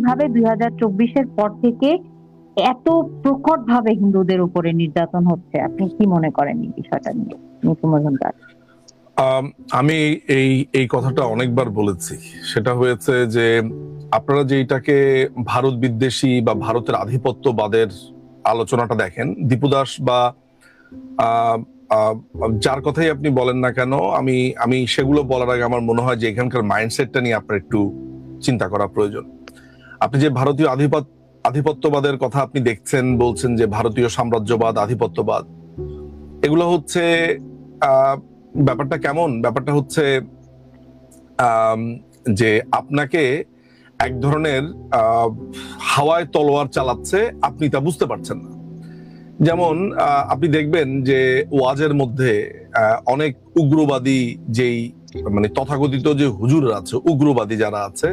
কিভাবে 2024-এর পর থেকে এত প্রকট ভাবে হিন্দুদের উপরে নির্যাতন হচ্ছে? আপনি কি মনে করেন এই বিষয়টা নিয়ে, নিতু মজুমদার? আমি এই এই কথাটা অনেকবার বলেছি। সেটা হয়েছে যে আপনারা যে এটাকে ভারত বিদ্বেষী বা ভারতের আধিপত্যবাদের আলোচনাটা দেখেন, দীপু দাস বা আহ, আহ, যার কথাই আপনি বলেন না কেন, আমি আমি সেগুলো বলার আগে আমার মনে হয় যে এখানকার মাইন্ডসেটটা নিয়ে আপনার একটু চিন্তা করা প্রয়োজন। আপনি যে ভারতীয় আধিপত্যবাদের কথা আপনি দেখছেন, বলছেন যে ভারতীয় সাম্রাজ্যবাদ, আধিপত্যবাদ, এগুলো হচ্ছে আহ ব্যাপারটা কেমন? ব্যাপারটা হচ্ছে যে আপনাকে এক ধরনের হাওয়ায় তলোয়ার চালাচ্ছে, আপনি তা বুঝতে পারছেন না। যেমন আপনি দেখবেন যে ওয়াজের মধ্যে অনেক উগ্রবাদী, যেই মানে তথাকথিত যে হুজুররা আছে, উগ্রবাদী যারা আছে,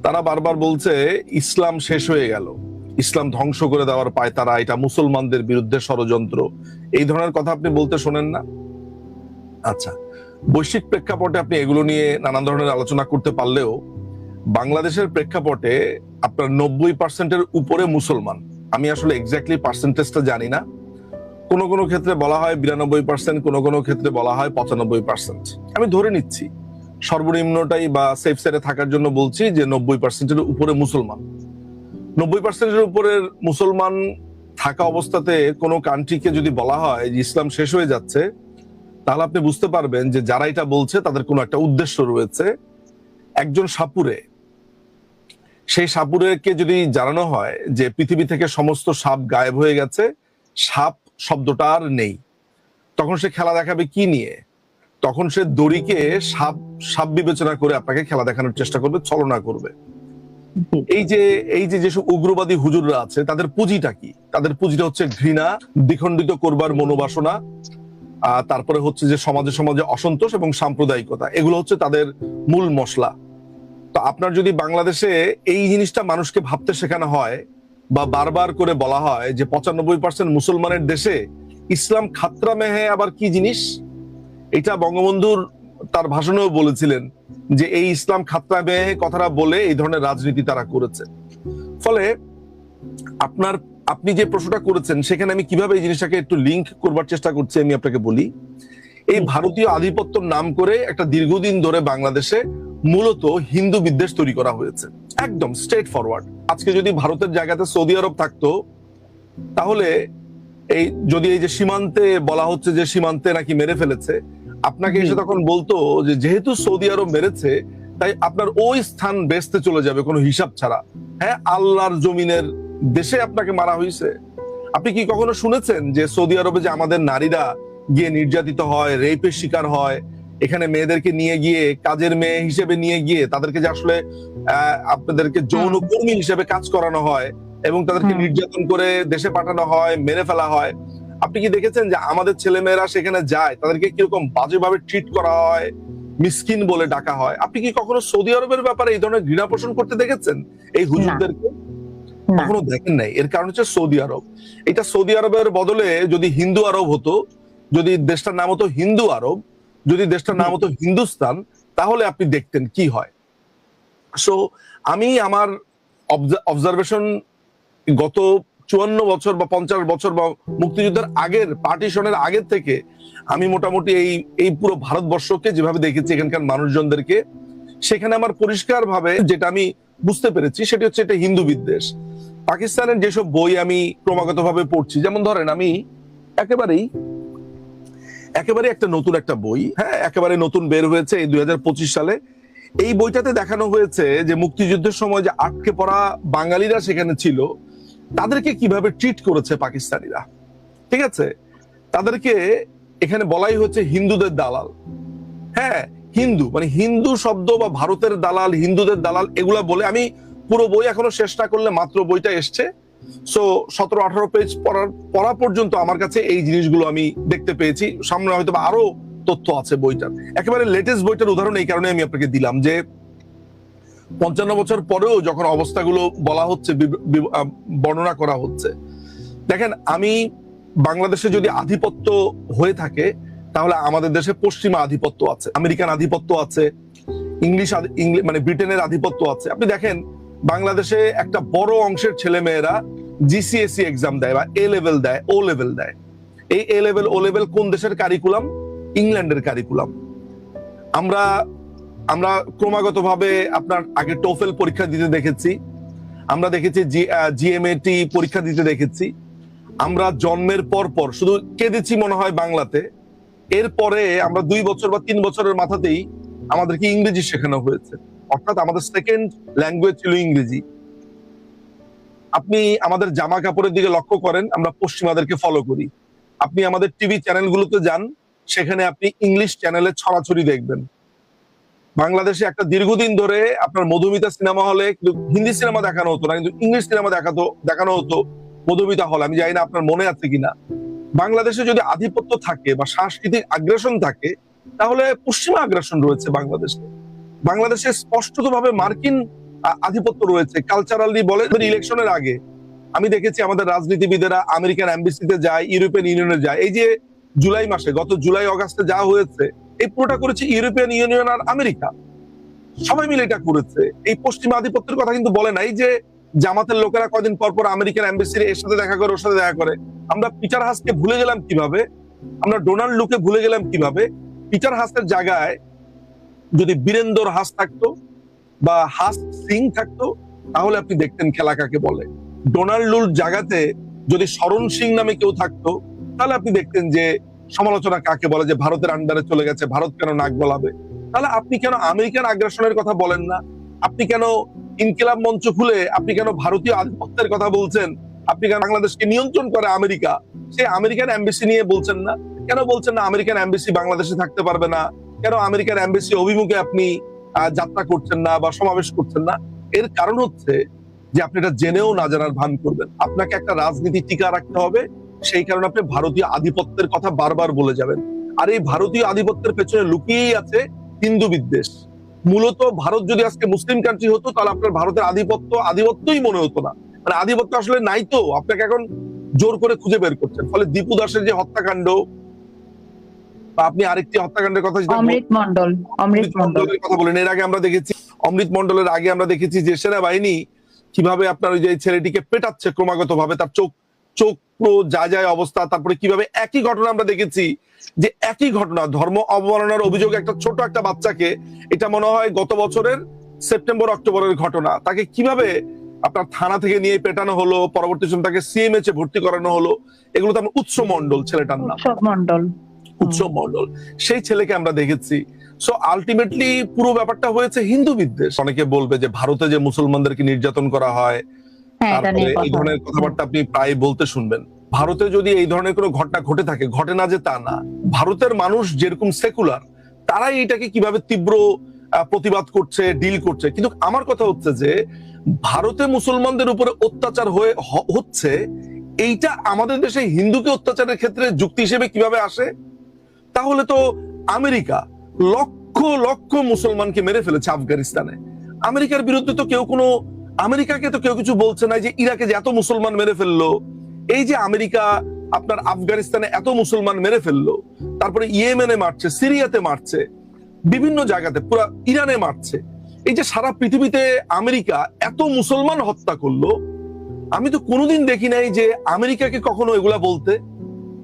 তারা বারবার বলছে ইসলাম শেষ হয়ে গেল, ইসলাম ধ্বংস করে দেওয়ার পায় তারা, এটা মুসলমানদের বিরুদ্ধে ষড়যন্ত্র, এই ধরনের কথা আপনি বলতে শোনেন না? আচ্ছা, বৈশ্বিক প্রেক্ষাপটে আপনি এগুলো নিয়ে নানান ধরনের আলোচনা করতে পারলেও বাংলাদেশের প্রেক্ষাপটে আপনার 90%-এর উপরে মুসলমান। আমি আসলে এক্স্যাক্টলি পার্সেন্টেজটা জানি না, কোন কোন ক্ষেত্রে বলা হয় 92%, কোন কোন ক্ষেত্রে বলা হয় 95%। আমি ধরে নিচ্ছি, সর্বনিম্নটাই বা সেফ সাইডে থাকার জন্য বলছি যে 90%-এর উপরে মুসলমান। 90%-এর উপরের মুসলমান থাকা অবস্থাতে কোনো কান্ট্রিকে যদি বলা হয় যে ইসলাম শেষ হয়ে যাচ্ছে, তাহলে আপনি বুঝতে পারবেন যে যারা এটা বলছে তাদের কোনো একটা উদ্দেশ্য রয়েছে। একজন সাপুরে, সেই সাপুরেকে যদি জানানো হয় যে পৃথিবী থেকে সমস্ত সাপ গায়েব হয়ে গেছে, সাপ শব্দটা আর নেই, তখন সে খেলা দেখাবে কি নিয়ে? তখন সে দড়িকে সাপ সাপ বিবেচনা করে আপনাকে খেলা দেখানোর চেষ্টা করবে, ছলনা করবে। এই যে যেসব উগ্রবাদী হুজুররা আছে, তাদের পুঁজিটা কি? তাদের পুঁজিটা হচ্ছে ঘৃণা, দ্বিখণ্ডিত করবার মনোবাসনা, তারপরে হচ্ছে যে সমাজে সমাজে অসন্তোষ এবং সাম্প্রদায়িকতা, এগুলো হচ্ছে তাদের মূল মশলা। তো আপনার যদি বাংলাদেশে এই জিনিসটা মানুষকে ভাবতে শেখানো হয় বা বারবার করে বলা হয় যে 95% মুসলমানের দেশে ইসলাম খাতরা মে হ্যায়, আবার কি জিনিস এটা? বঙ্গবন্ধুর তার ভাষণেও বলেছিলেন যে এই ইসলাম খাতরা মে হ্যায় কথাটা বলে এই ধরনের রাজনীতি তারা করেছে। ফলে আপনি যে প্রশ্নটা করেছেন, সেখানে আমি কিভাবে এই জিনিসটাকে একটু লিঙ্ক করবার চেষ্টা করছি আমি আপনাকে বলি। এই ভারতীয় আধিপত্যর নাম করে একটা দীর্ঘদিন ধরে বাংলাদেশে মূলত হিন্দু বিদ্বেষ তৈরি করা হয়েছে, একদম স্ট্রেট ফরওয়ার্ড। আজকে যদি ভারতের জায়গাতে সৌদি আরব থাকতো, তাহলে যদি এই যে সীমান্তে বলা হচ্ছে যে সীমান্তে নাকি মেরে ফেলেছে, আপনাকে এসে তখন বলতো যে যেহেতু সৌদি আরব মেরেছে, তাই আপনার ওই স্থান বেচতে চলে যাবে কোনো হিসাব ছাড়া। হ্যাঁ, আল্লাহর জমিনের দেশে আপনাকে মারা হয়েছে। আপনি কি কখনো শুনেছেন যে সৌদি আরবে যে আমাদের নারীরা গিয়ে নির্যাতিত হয়, রেপের শিকার হয়, এখানে মেয়েদেরকে নিয়ে গিয়ে কাজের মেয়ে হিসেবে নিয়ে গিয়ে তাদেরকে যে আসলে আপনাদেরকে যৌনকর্মী হিসেবে কাজ করানো হয় এবং তাদেরকে নির্যাতন করে দেশে পাঠানো হয়, মেরে ফেলা হয়? আপনি কি দেখেছেন যে আমাদের ছেলেমেয়েরা সেখানে যায়, তাদেরকে কিরকম বাজেভাবে ট্রিট করা হয়, মিসকিন বলে ডাকা হয়? আপনি কি কখনো সৌদি আরবের ব্যাপারে এই ধরনের ঘৃণা পোষণ করতে দেখেছেন এই হুজুরদেরকে? কখনো দেখেন নাই। এর কারণ হচ্ছে সৌদি আরব। এটা সৌদি আরবের বদলে যদি হিন্দু আরব হতো, যদি দেশটার নাম হতো হিন্দু আরব, যদি দেশটার নাম হতো হিন্দুস্তান, তাহলে আপনি দেখতেন কি হয়। সো আমি আমার অবজারভেশন গত 54 বছর বা 50 বছর বা মুক্তিযুদ্ধের আগের, পার্টিশনের আগের থেকে আমি মোটামুটি এই পুরো ভারতবর্ষকে যেভাবে দেখেছি, এখানকার মানুষজনদেরকে, সেখানে আমার পরিষ্কার ভাবে যেটা আমি বুঝতে পেরেছি সেটা হচ্ছে এটা হিন্দু বিদ্বেষ। পাকিস্তানের যেসব বই আমি ক্রমাগত ভাবে পড়ছি, যেমন ধরেন আমি একেবারে একটা নতুন একটা বই, হ্যাঁ একেবারে নতুন বের হয়েছে এই 2025 সালে। এই বইটাতে দেখানো হয়েছে যে মুক্তিযুদ্ধের সময় যে আটকে পড়া বাঙালিরা সেখানে ছিল, তাদেরকে কিভাবে ট্রিট করেছে পাকিস্তানিরা। ঠিক আছে, তাদেরকে এখানে বলাই হচ্ছে হিন্দুদের দালাল। হ্যাঁ, হিন্দু মানে হিন্দু শব্দ বা ভারতের দালাল, হিন্দুদের দালাল, এগুলা বলে। আমি পুরো বই এখনো শেষ না করলে, মাত্র বইটা এসছে, সো 17-18 পেজ পড়া পর্যন্ত আমার কাছে এই জিনিসগুলো আমি দেখতে পেয়েছি। সামনে হয়তো আরো তথ্য আছে বইটার। একেবারে লেটেস্ট বইটার উদাহরণ এই কারণে আমি আপনাকে দিলাম যে 55 বছর পরেও যখন অবস্থাগুলো বলা হচ্ছে, বর্ণনা করা হচ্ছে, দেখেন আমি বাংলাদেশে যদি আধিপত্য হয়ে থাকে, তাহলে আমাদের দেশে পশ্চিমা আধিপত্য আছে, আমেরিকান আধিপত্য আছে, ইংলিশ মানে ব্রিটেনের আধিপত্য আছে। আপনি দেখেন বাংলাদেশে একটা বড় অংশের ছেলে মেয়েরা জিসিএসসি এক্সাম দেয় বা এ লেভেল দেয়, ও লেভেল দেয়। এই এ লেভেল ও লেভেল কোন দেশের কারিকুলাম? ইংল্যান্ডের কারিকুলাম। আমরা আমরা ক্রমাগত ভাবে আপনার আগে টোফেল পরীক্ষা দিতে দেখেছি, আমরা দেখেছি জিএমএটি পরীক্ষা দিতে দেখেছি। আমরা জন্মের পর পর শুধু কেঁদেছি মনে হয় বাংলাতে, এরপরে আমরা 2 বছর বা 3 বছরের মাথাতেই আমাদেরকে ইংরেজি শেখানো হয়েছে, অর্থাৎ আমাদের সেকেন্ড ল্যাঙ্গুয়েজ ছিল ইংরেজি। আপনি আমাদের জামা কাপড়ের দিকে লক্ষ্য করেন, আমরা পশ্চিমাদেরকে ফলো করি। আপনি আমাদের টিভি চ্যানেলগুলোতে যান, সেখানে আপনি ইংলিশ চ্যানেলে ছড়াছড়ি দেখবেন। বাংলাদেশে একটা দীর্ঘদিন ধরে আপনার মধুমিতা সিনেমা হলে কিন্তু হিন্দি সিনেমা দেখানো হতো না, কিন্তু ইংলিশ সিনেমা দেখানো হতো মধুমিতা হলে। আমি জানি না আপনার মনে আছে কিনা। বাংলাদেশে যদি আধিপত্য থাকে বা সাংস্কৃতিক আগ্রাসন থাকে, তাহলে পশ্চিমা আগ্রাসন রয়েছে বাংলাদেশে। বাংলাদেশে স্পষ্টতভাবে মার্কিন আধিপত্য রয়েছে। কালচারালি বলে, ইলেকশনের আগে আমি দেখেছি আমাদের রাজনীতিবিদেরা আমেরিকান এমবাসিতে যায়, ইউরোপিয়ান ইউনিয়নে যায়। এই যে জুলাই মাসে, গত জুলাই অগাস্টে যা হয়েছে, এই পুরোটা করেছে ইউরোপিয়ান ইউনিয়ন আর আমেরিকা, সবাই মিলে এটা করেছে। এই পশ্চিমা আধিপত্যের কথা কিন্তু বলে নাই যে জামাতের লোকেরা কদিন পর পর আমেরিকান এমবাসির এর সাথে দেখা করে, ওর সাথে দেখা করে। আমরা পিটার হাসকে ভুলে গেলাম কিভাবে? আমরা ডোনাল্ড লুকে ভুলে গেলাম কিভাবে? পিটার হাসের জায়গায় যদি বীরেন্দর হাস থাকতো বা হাস সিং থাকতো, তাহলে আপনি দেখতেন খেলা কাকে বলে। ডোনাল্ড লুর জায়গাতে যদি শরণ সিং নামে কেউ থাকতো, তাহলে আপনি দেখতেন যে সমালোচনা কাকে বলে, যে ভারতের আন্ডারে চলে গেছে, ভারত কেন নাক গলাবে। তাহলে আপনি কেন আমেরিকান আগ্রাসনের কথা বলেন না? আপনি কেন ইনকিলাব মঞ্চ খুলে আপনি কেন ভারতীয় আধিপত্যের কথা বলছেন? আপনি কেন বাংলাদেশকে নিয়ন্ত্রণ করে আমেরিকা, সেই আমেরিকান এমবাসি নিয়ে বলছেন না? কেন বলছেন না আমেরিকান এমবাসি বাংলাদেশে থাকতে পারবে না? কেন আমেরিকান এমবাসি অভিমুখে আপনি যাত্রা করছেন না বা সমাবেশ করছেন না? এর কারণ হচ্ছে যে আপনি এটা জেনেও না জানার ভান করবেন। আপনাকে একটা রাজনীতি টিকা রাখতে হবে, সেই কারণে আপনি ভারতীয় আধিপত্যের কথা বারবার বলে যাবেন। আর এই ভারতীয় আধিপত্যের পেছনে লুকিয়েই আছে হিন্দু বিদ্বেষ। মূলত ভারত যদি আজকে মুসলিম কান্ট্রি হতো, তাহলে আপনার ভারতের আধিপত্যই মনে হতো না। মানে আধিপত্য আসলে নাই, তো আপনাকে এখন জোর করে খুঁজে বের করছেন। ফলে দীপু দাসের যে হত্যাকাণ্ড, বা আপনি আরেকটি হত্যাকাণ্ডের কথা অমৃত মণ্ডলের কথা বলেন, এর আগে আমরা দেখেছি, অমৃত মণ্ডলের আগে আমরা দেখেছি যে সেনাবাহিনী কিভাবে আপনার ওই যে ছেলেটিকে পেটাচ্ছে ক্রমাগত ভাবে, তার চোখ পুরো যায় অবস্থা। তারপরে কিভাবে একই ঘটনা আমরা দেখেছি, যে একই ঘটনা ধর্ম অবমাননার অভিযোগে একটা ছোট একটা বাচ্চাকে, এটা মনে হয় গত বছরের সেপ্টেম্বর অক্টোবরের ঘটনা, তাকে কিভাবে আপনার থানা থেকে নিয়ে পেটানো হলো, পরবর্তী সময় তাকে সিএমএইচ এ ভর্তি করানো হলো। এগুলো তো আমরা উৎস মণ্ডল, ছেলেটার নাম উৎসব মণ্ডল, সেই ছেলেকে আমরা দেখেছি। সো আলটিমেটলি পুরো ব্যাপারটা হয়েছে হিন্দু বিদ্বেষ। অনেকে বলবে যে ভারতে যে মুসলমানদেরকে নির্যাতন করা হয়, তারপরে এই ধরনের কথাবার্তা আপনি প্রায় বলতে শুনবেন। ভারতে যদি এই ধরনের কোনো ঘটনা ঘটে থাকে, ঘটে না যে তা না। ভারতের মানুষ যেরকম সেকুলার, তারাই এটাকে কিভাবে তীব্র প্রতিবাদ করছে, ডিল করছে। কিন্তু আমার কথা হচ্ছে যে ভারতে মুসলমানদের উপরে অত্যাচার হচ্ছে, এইটা আমাদের দেশে হিন্দুকে অত্যাচারের ক্ষেত্রে যুক্তি হিসেবে কিভাবে আসে? তাহলে তো আমেরিকা লক্ষ লক্ষ মুসলমানকে মেরে ফেলেছে আফগানিস্তানে। আমেরিকার বিরুদ্ধে তো আমেরিকাকে তো কেউ কিছু বলছে না যে ইরাকে যে এত মুসলমান মেরে ফেললো, এই যে আমেরিকা আপনার আফগানিস্তানে এত মুসলমান মেরে ফেললো, তারপরে ইয়েমেনে মারছে, সিরিয়াতে মারছে, বিভিন্ন জায়গাতে, পুরো ইরানে মারছে। এই যে সারা পৃথিবীতে আমেরিকা এত মুসলমান হত্যা করলো, আমি তো কোনোদিন দেখি নাই যে আমেরিকাকে কখনো এগুলা বলতে।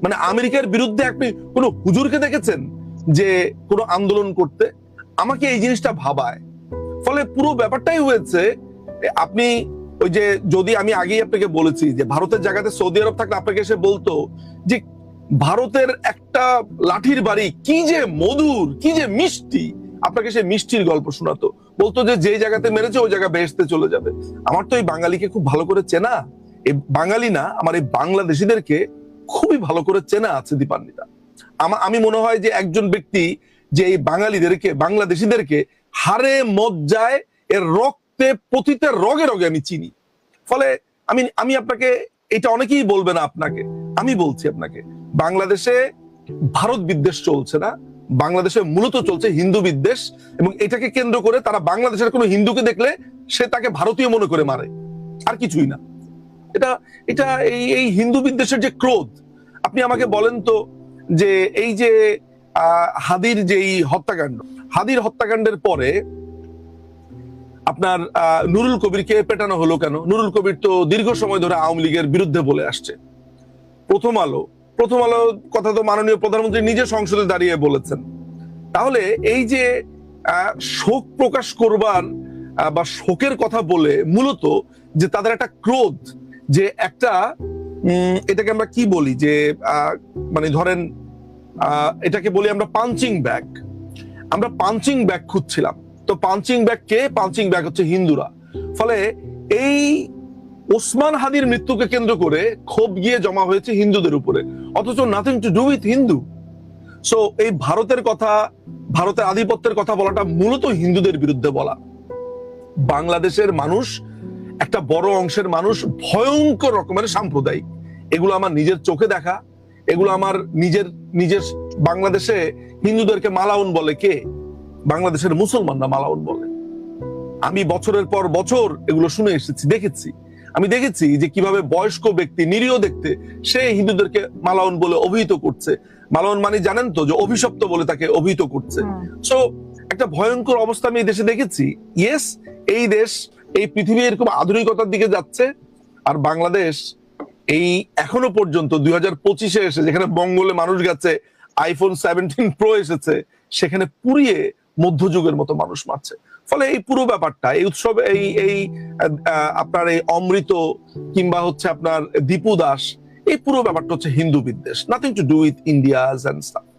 মানে আমেরিকার বিরুদ্ধে আপনি কোনো হুজুরকে দেখেছেন যে কোনো আন্দোলন করতে? আমাকে এই জিনিসটা ভাবায়। ফলে পুরো ব্যাপারটাই হয়েছে, আপনি ওই যে, যদি আমি আগেই আপনাকে বলেছি যে ভারতের জায়গাতে সৌদি আরব থাকলে আপনাকে এসে বলতো যে ভারতের একটা লাঠির বাড়ি কি যে মধুর, কি যে মিষ্টি, আপনাকে সে মিষ্টির গল্প শোনাতো, বলতো যে জায়গাতে মেরেছে ওই জায়গা বেহেশতে চলে যাবে। আমার তো এই বাঙালিকে খুব ভালো করে চেনা, এই বাঙালি না, আমার এই বাংলাদেশিদেরকে খুবই ভালো করে চেনা আছে দীপান্বিতা। আমি মনে হয় যে একজন ব্যক্তি যে এই বাংলাদেশিদেরকে হারে মজ্জায়, এর রক্তে, পতিতে, রগে রগে আমি চিনি। ফলে আমি আপনাকে, এটা অনেকেই বলবে না আপনাকে, আমি বলছি আপনাকে, বাংলাদেশে ভারত বিদ্বেষ চলছে না, বাংলাদেশে মূলত চলছে হিন্দু বিদ্বেষ। এবং এটাকে কেন্দ্র করে তারা বাংলাদেশের কোনো হিন্দুকে দেখলে সে তাকে ভারতীয় মনে করে মারে, আর কিছুই না। এটা এই হিন্দু বিদ্বেষের যে ক্রোধ, আপনি আমাকে বলেন তো যে এই যে হাদির হত্যাকাণ্ডের পরে আপনার নুরুল কবিরকে পেটানো হলো কেন? নুরুল কবির তো দীর্ঘ সময় ধরে আওয়ামী লীগের বিরুদ্ধে বলে আসছে। প্রথম আলো কথা তো মাননীয় প্রধানমন্ত্রী নিজে সংসদে দাঁড়িয়ে বলেছেন। তাহলে এই যে শোক প্রকাশ করবার বা শোকের কথা বলে মূলত যে তাদের একটা ক্রোধ, যে একটা এটাকে আমরা কি বলি, যে মানে ধরেন এটাকে বলি আমরা পাঞ্চিং ব্যাগ। আমরা পাঞ্চিং ব্যাগ খুঁজছিলাম, তো পাঞ্চিং ব্যাগ কে? পাঞ্চিং ব্যাগ হচ্ছে হিন্দুরা। ফলে এই ওসমান হাদির মৃত্যুকে কেন্দ্র করে ক্ষোভ গিয়ে জমা হয়েছে হিন্দুদের উপরে, অথচ nothing to do with Hindu. So এই ভারতের আধিপত্যের কথা বলাটা মূলত হিন্দুদের বিরুদ্ধে বলা। বাংলাদেশের মানুষ, একটা বড় অংশের মানুষ ভয়ঙ্কর রকমের সাম্প্রদায়িক। এগুলো আমার নিজের চোখে দেখা, এগুলো আমার নিজের বাংলাদেশে হিন্দুদেরকে মালাউন বলে কে? বাংলাদেশের মুসলমানরা মালাউন বলে। আমি বছরের পর বছর এগুলো শুনে এসেছি, দেখেছি। আমি দেখেছি যে কিভাবে বয়স্ক ব্যক্তি, নিরীহ দেখতে, সে হিন্দুদেরকে মালাউন বলে অভিহিত করছে। মালাউন মানে জানেন তো, যে অভিশপ্ত বলে তাকে অভিহিত করছে। সো একটা ভয়ঙ্কর অবস্থা আমি এই দেশে দেখেছি। ইয়েস, এই দেশ, এই পৃথিবী এরকম আধুনিকতার দিকে যাচ্ছে, আর বাংলাদেশ এই এখনো পর্যন্ত 2025-এ এসে যেখানে মঙ্গলে মানুষ গেছে, আইফোন 17 প্রো এসেছে, সেখানে পুড়িয়ে মধ্যযুগের মতো মানুষ মারছে। ফলে এই পুরো ব্যাপারটা, এই উৎসব, এই আপনার এই অমৃত কিংবা হচ্ছে আপনার দীপু দাস, এই পুরো ব্যাপারটা হচ্ছে হিন্দু বিদ্বেষ, nothing to do with India's and staff.